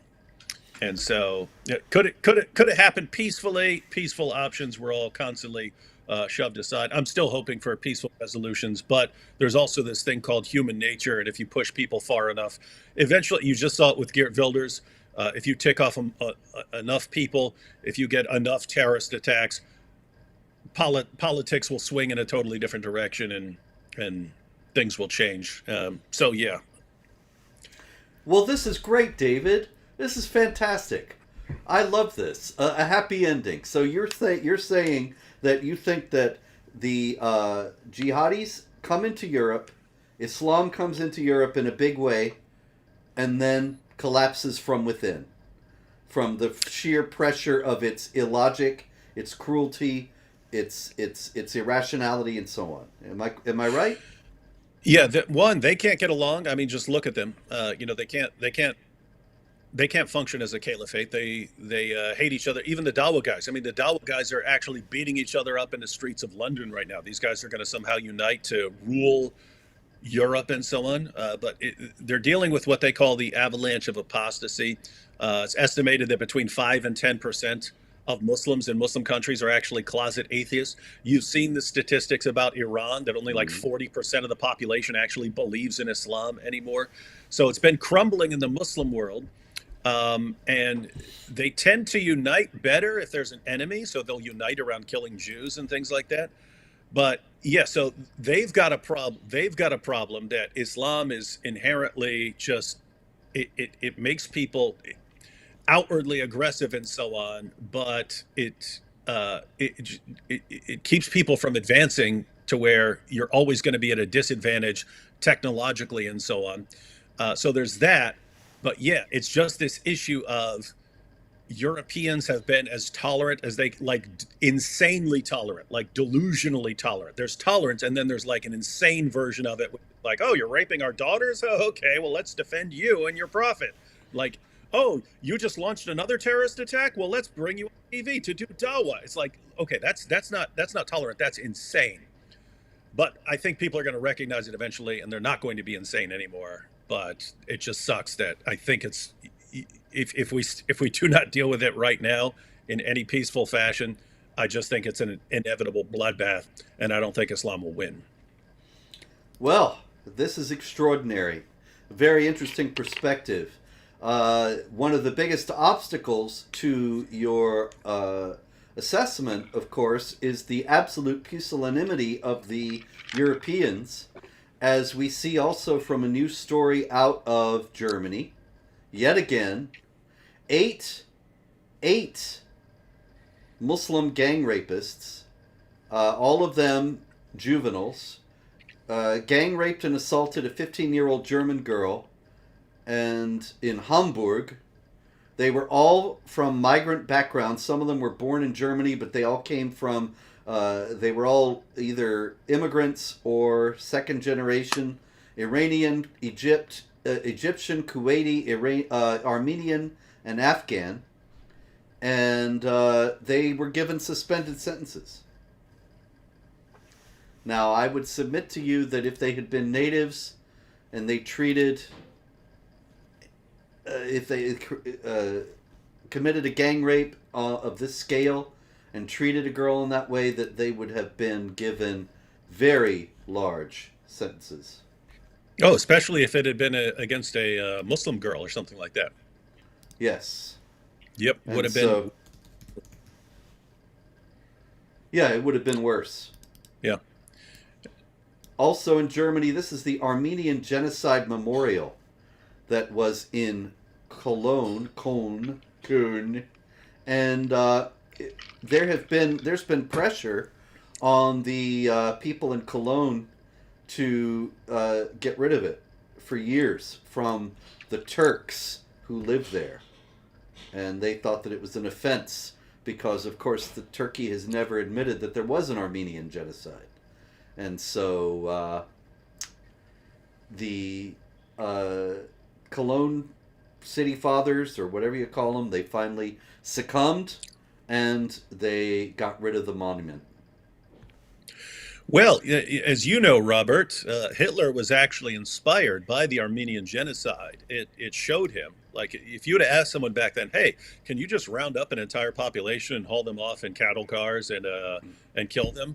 And so, could it happen peacefully? Peaceful options were all constantly shoved aside. I'm still hoping for peaceful resolutions, but there's also this thing called human nature, and if you push people far enough, eventually, you just saw it with Geert Wilders. If you tick off enough people, if you get enough terrorist attacks, politics will swing in a totally different direction, and things will change. So yeah. Well, this is great, David. This is fantastic. I love this. A happy ending. So you're saying that you think that the jihadis come into Europe, Islam comes into Europe in a big way, and then collapses from within, from the sheer pressure of its illogic, its cruelty, its irrationality, and so on. Am I right? Yeah, they can't get along. I mean, just look at them. They can't function as a caliphate. They hate each other. Even the Dawa guys. I mean, the Dawa guys are actually beating each other up in the streets of London right now. These guys are going to somehow unite to rule Europe and so on. But they're dealing with what they call the avalanche of apostasy. It's estimated that between 5 and 10% of Muslims in Muslim countries are actually closet atheists. You've seen the statistics about Iran, that only like 40% of the population actually believes in Islam anymore. So it's been crumbling in the Muslim world. And they tend to unite better if there's an enemy. So they'll unite around killing Jews and things like that. But yeah, so they've got a problem. They've got a problem that Islam is inherently just, it makes people outwardly aggressive and so on, but it keeps people from advancing to where you're always going to be at a disadvantage technologically and so on. So there's that. But yeah, it's just this issue of Europeans have been as tolerant as they like, insanely tolerant, like delusionally tolerant. There's tolerance, and then there's like an insane version of it, like, oh, you're raping our daughters? Oh, okay, well, let's defend you and your prophet. Like, oh, you just launched another terrorist attack? Well, let's bring you on TV to do dawah. It's like, okay, that's not tolerant. That's insane. But I think people are going to recognize it eventually, and they're not going to be insane anymore. But it just sucks that I think if we do not deal with it right now in any peaceful fashion, I just think it's an inevitable bloodbath, and I don't think Islam will win. Well, this is extraordinary. Very interesting perspective. One of the biggest obstacles to your assessment, of course, is the absolute pusillanimity of the Europeans, as we see also from a new story out of Germany. Yet again, eight Muslim gang rapists, all of them juveniles, gang raped and assaulted a 15-year-old German girl, and in Hamburg. They were all from migrant backgrounds. Some of them were born in Germany, but they all came from, they were all either immigrants or second generation Iranian, Egyptian, Kuwaiti, Armenian, and Afghan. And they were given suspended sentences. Now, I would submit to you that if they had been natives and they treated, if they committed a gang rape of this scale and treated a girl in that way, that they would have been given very large sentences. Oh, especially if it had been against a Muslim girl or something like that. Yes. Yep, would And have been. so, yeah, it would have been worse. Yeah. Also in Germany, this is the Armenian Genocide Memorial that was in Cologne, and there's been pressure on the people in Cologne to get rid of it for years from the Turks who live there, and they thought that it was an offense because, of course, Turkey has never admitted that there was an Armenian genocide, and so the Cologne city fathers, or whatever you call them, they finally succumbed and they got rid of the monument. Well, as you know, Robert, Hitler was actually inspired by the Armenian genocide. It showed him, like, if you would have asked someone back then, hey, can you just round up an entire population and haul them off in cattle cars and kill them?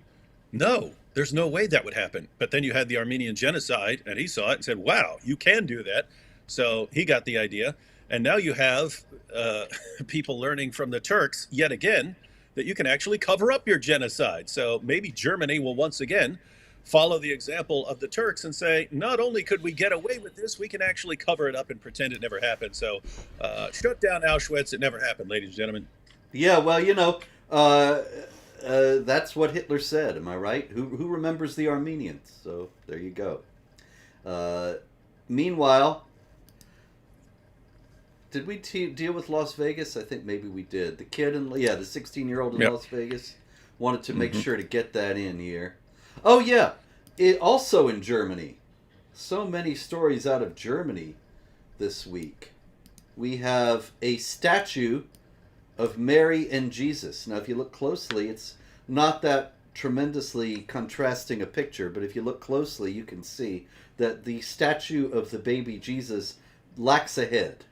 No, there's no way that would happen. But then you had the Armenian genocide, and he saw it and said, wow, you can do that. So he got the idea. And now you have people learning from the Turks yet again that you can actually cover up your genocide. So maybe Germany will once again follow the example of the Turks and say, not only could we get away with this, we can actually cover it up and pretend it never happened. So shut down Auschwitz. It never happened, ladies and gentlemen. Yeah, well, that's what Hitler said. Am I right? Who remembers the Armenians? So there you go. Meanwhile, did we deal with Las Vegas? I think maybe we did. The kid the 16-year-old in Yep. Las Vegas. Wanted to make sure to get that in here. Oh yeah, it also in Germany. So many stories out of Germany this week. We have a statue of Mary and Jesus. Now, if you look closely, it's not that tremendously contrasting a picture, but if you look closely, you can see that the statue of the baby Jesus lacks a head.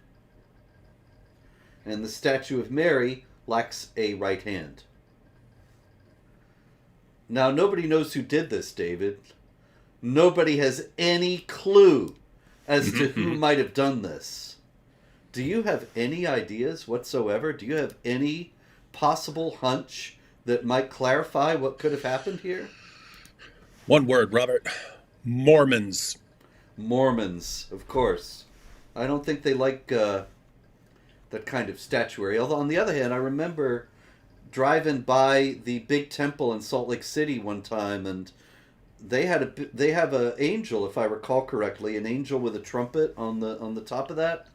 And the statue of Mary lacks a right hand. Now, nobody knows who did this, David. Nobody has any clue as to who might have done this. Do you have any ideas whatsoever? Do you have any possible hunch that might clarify what could have happened here? One word, Robert. Mormons. Mormons, of course. I don't think they like that kind of statuary. Although, on the other hand, I remember driving by the big temple in Salt Lake City one time, and they have an angel, if I recall correctly, an angel with a trumpet on the top of that.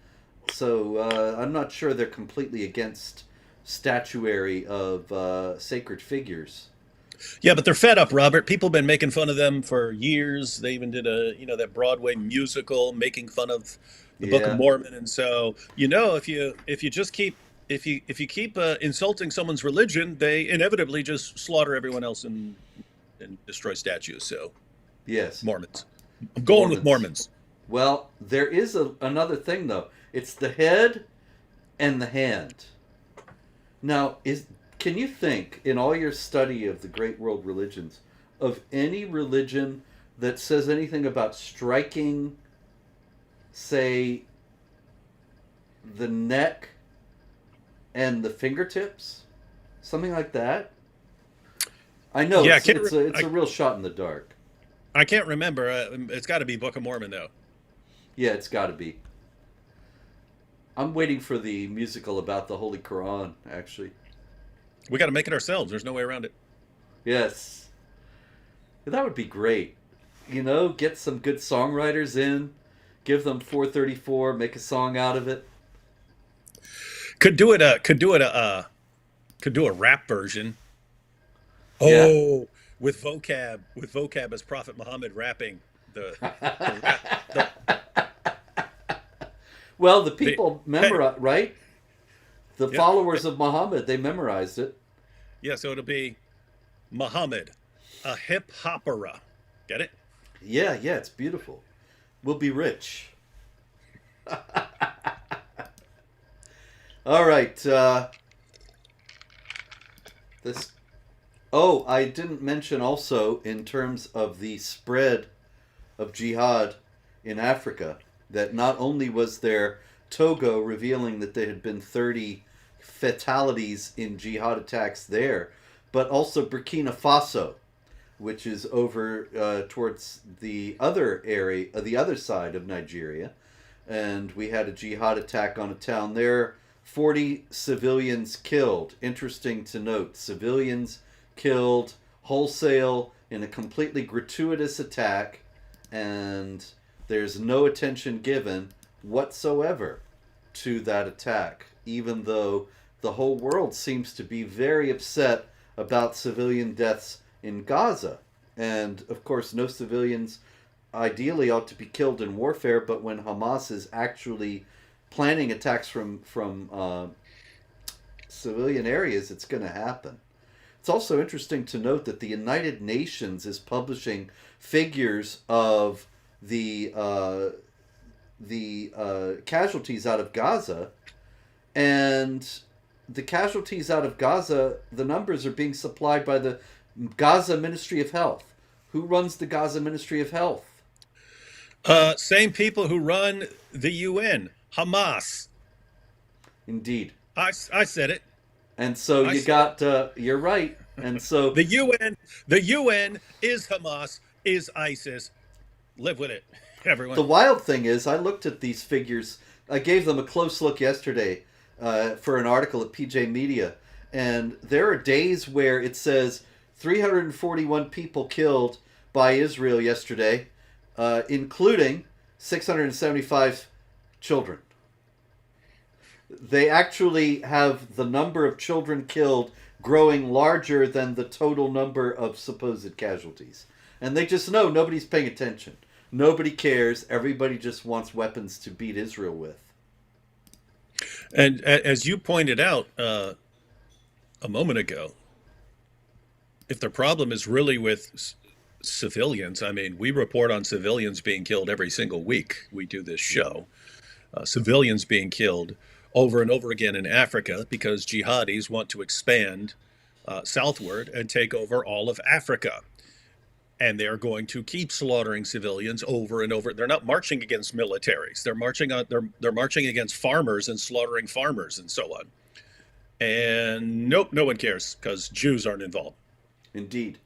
So I'm not sure they're completely against statuary of sacred figures. Yeah, but they're fed up, Robert. People have been making fun of them for years. They even did that Broadway musical making fun of the Book of Mormon. And so, if you just keep insulting someone's religion, they inevitably just slaughter everyone else and destroy statues. So, yes, Mormons. I'm going with Mormons. Well, there is another thing though. It's the head and the hand. Now, Can you think, in all your study of the great world religions, of any religion that says anything about striking, say, the neck and the fingertips? Something like that? I know Yeah, it's a real shot in the dark. I can't remember. It's got to be Book of Mormon, though. Yeah, it's got to be. I'm waiting for the musical about the Holy Quran, actually. We got to make it ourselves. There's no way around it. Yes. That would be great. Get some good songwriters in, give them 434, make a song out of it. Could do a rap version. Yeah. Oh, with vocab as Prophet Muhammad rapping the rap Well, the the people hey, memorize, right? The yeah, followers of Muhammad, they memorized it. yeah. So it'll be Muhammad, a hip hopera. Get it? Yeah, yeah, it's beautiful. We'll be rich. All right. This. Oh, I didn't mention also in terms of the spread of jihad in Africa that not only was there Togo revealing that there had been 30 fatalities in jihad attacks there, but also Burkina Faso, which is over towards the other area, the other side of Nigeria, and we had a jihad attack on a town there. 40 civilians killed. Interesting to note, civilians killed wholesale in a completely gratuitous attack, and there's no attention given whatsoever to that attack, even though the whole world seems to be very upset about civilian deaths in Gaza. And of course, no civilians ideally ought to be killed in warfare, but when Hamas is actually planning attacks from civilian areas, it's going to happen. It's also interesting to note that the United Nations is publishing figures of the casualties out of Gaza, and the casualties out of Gaza, the numbers are being supplied by the Gaza Ministry of Health. Who runs the Gaza Ministry of Health? Same people who run the UN, Hamas. Indeed. I said it. And so I you said it. got, you're right. And so The UN is Hamas, is ISIS. Live with it, everyone. the wild thing is, I looked at these figures. I gave them a close look yesterday for an article at PJ Media. And there are days where it says 341 people killed by Israel yesterday, including 675 children. They actually have the number of children killed growing larger than the total number of supposed casualties. And they just know nobody's paying attention. Nobody cares. Everybody just wants weapons to beat Israel with. And as you pointed out a moment ago, if the problem is really with civilians, I mean, we report on civilians being killed every single week. We do this show. Civilians being killed over and over again in Africa because jihadis want to expand southward and take over all of Africa. And they're going to keep slaughtering civilians over and over. They're not marching against militaries. They're marching against farmers and slaughtering farmers and so on. And nope, no one cares because Jews aren't involved. Indeed.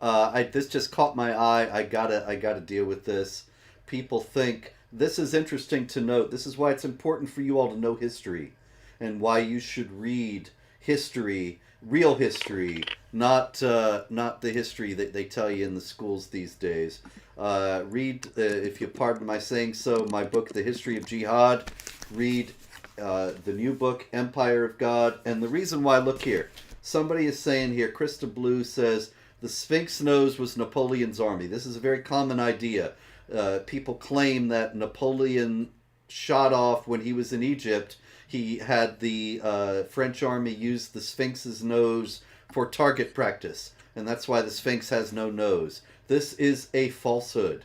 This just caught my eye. I gotta deal with this. People think this is interesting to note. This is why it's important for you all to know history, and why you should read history, real history, not the history that they tell you in the schools these days. Read, if you pardon my saying so, my book, The History of Jihad. Read the new book, Empire of God. And the reason why, look here, somebody is saying here, Krista Blue says, the Sphinx nose was Napoleon's army. This is a very common idea. People claim that Napoleon shot off when he was in Egypt. He had the French army use the Sphinx's nose for target practice, and that's why the Sphinx has no nose. This is a falsehood.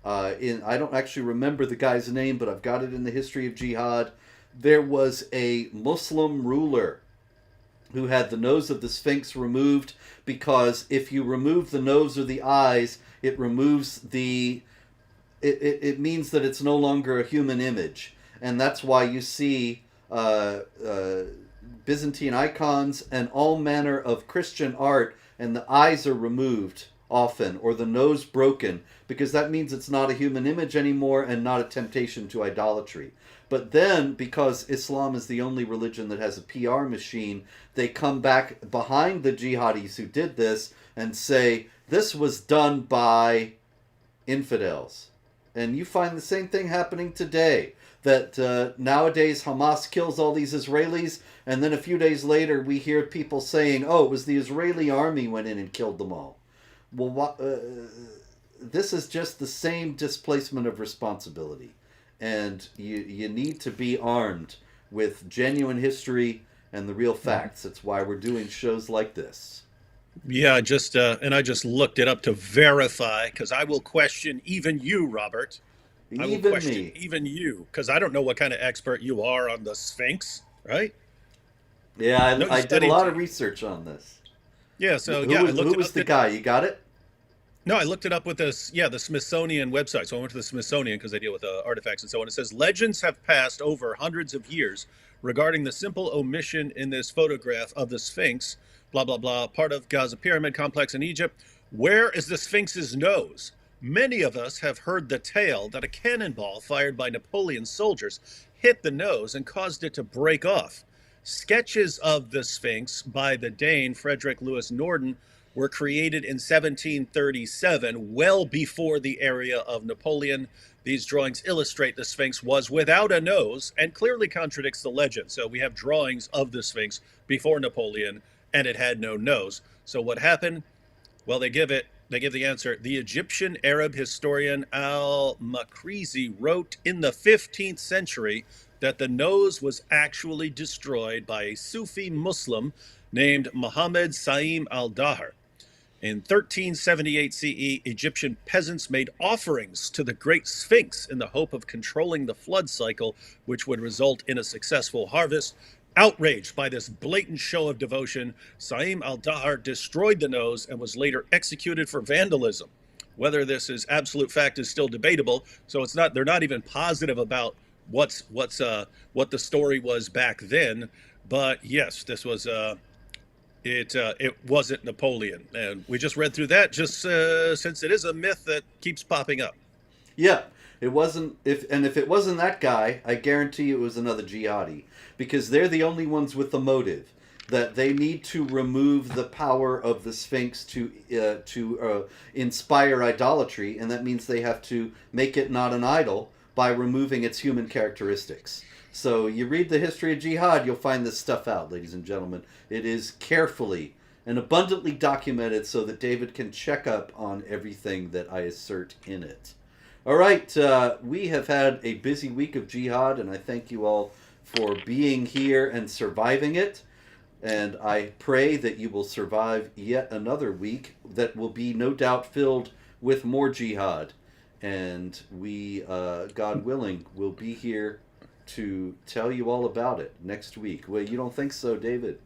I don't actually remember the guy's name, but I've got it in the History of Jihad. There was a Muslim ruler who had the nose of the Sphinx removed, because if you remove the nose or the eyes, it removes it means that it's no longer a human image. And that's why you see Byzantine icons and all manner of Christian art, and the eyes are removed often, or the nose broken, because that means it's not a human image anymore and not a temptation to idolatry. But then, because Islam is the only religion that has a PR machine, they come back behind the jihadis who did this and say, this was done by infidels. And you find the same thing happening today. That nowadays Hamas kills all these Israelis, and then a few days later we hear people saying, oh, it was the Israeli army went in and killed them all. Well, this is just the same displacement of responsibility. And you need to be armed with genuine history and the real facts. That's why we're doing shows like this. Yeah, I just looked it up to verify, because I will question even you, Robert. I will Even question me. even you, because I don't know what kind of expert you are on the Sphinx, right? Yeah, No, you I did a studied. lot of research on this. Yeah, so yeah, I looked Who it was up. the guy? You got it? No, I looked it up with this, yeah, the Smithsonian website. So I went to the Smithsonian because they deal with artifacts and so on. It says legends have passed over hundreds of years regarding the simple omission in this photograph of the Sphinx, blah, blah, blah, part of Gaza Pyramid complex in Egypt. Where is the Sphinx's nose? Many of us have heard the tale that a cannonball fired by Napoleon's soldiers hit the nose and caused it to break off. Sketches of the Sphinx by the Dane Frederick Louis Norden were created in 1737, well before the era of Napoleon. These drawings illustrate the Sphinx was without a nose and clearly contradicts the legend. So we have drawings of the Sphinx before Napoleon, and it had no nose. So what happened? Well, they give the answer. The Egyptian Arab historian al-Makrizi wrote in the 15th century that the nose was actually destroyed by a Sufi Muslim named Muhammad Saim al-Dahar. In 1378 CE, Egyptian peasants made offerings to the Great Sphinx in the hope of controlling the flood cycle, which would result in a successful harvest. Outraged by this blatant show of devotion, Saim al-Dahar destroyed the nose and was later executed for vandalism. Whether this is absolute fact is still debatable, so they're not even positive about what the story was back then. But yes, this was it wasn't Napoleon, and we just read through that just since it is a myth that keeps popping up. Yeah, it wasn't. If it wasn't that guy, I guarantee it was another jihadi, because they're the only ones with the motive that they need to remove the power of the Sphinx to inspire idolatry, and that means they have to make it not an idol by removing its human characteristics. So you read the history of jihad, you'll find this stuff out, ladies and gentlemen. It is carefully and abundantly documented so that David can check up on everything that I assert in it. All right, we have had a busy week of jihad, and I thank you all for being here and surviving it. And I pray that you will survive yet another week that will be no doubt filled with more jihad. And we, God willing, will be here to tell you all about it next week. Well, you don't think so, David?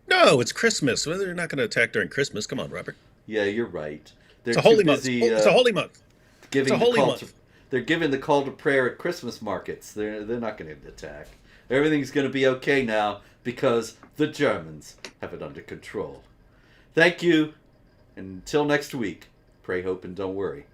No, it's Christmas. Well, they're not going to attack during Christmas. Come on, Robert. Yeah, you're right. They're It's a too holy month. busy It's a holy month. It's giving a the holy call month. they're giving the call to prayer at Christmas markets. They're not going to attack. Everything's going to be okay now because the Germans have it under control. Thank you. Until next week, pray, hope, and don't worry.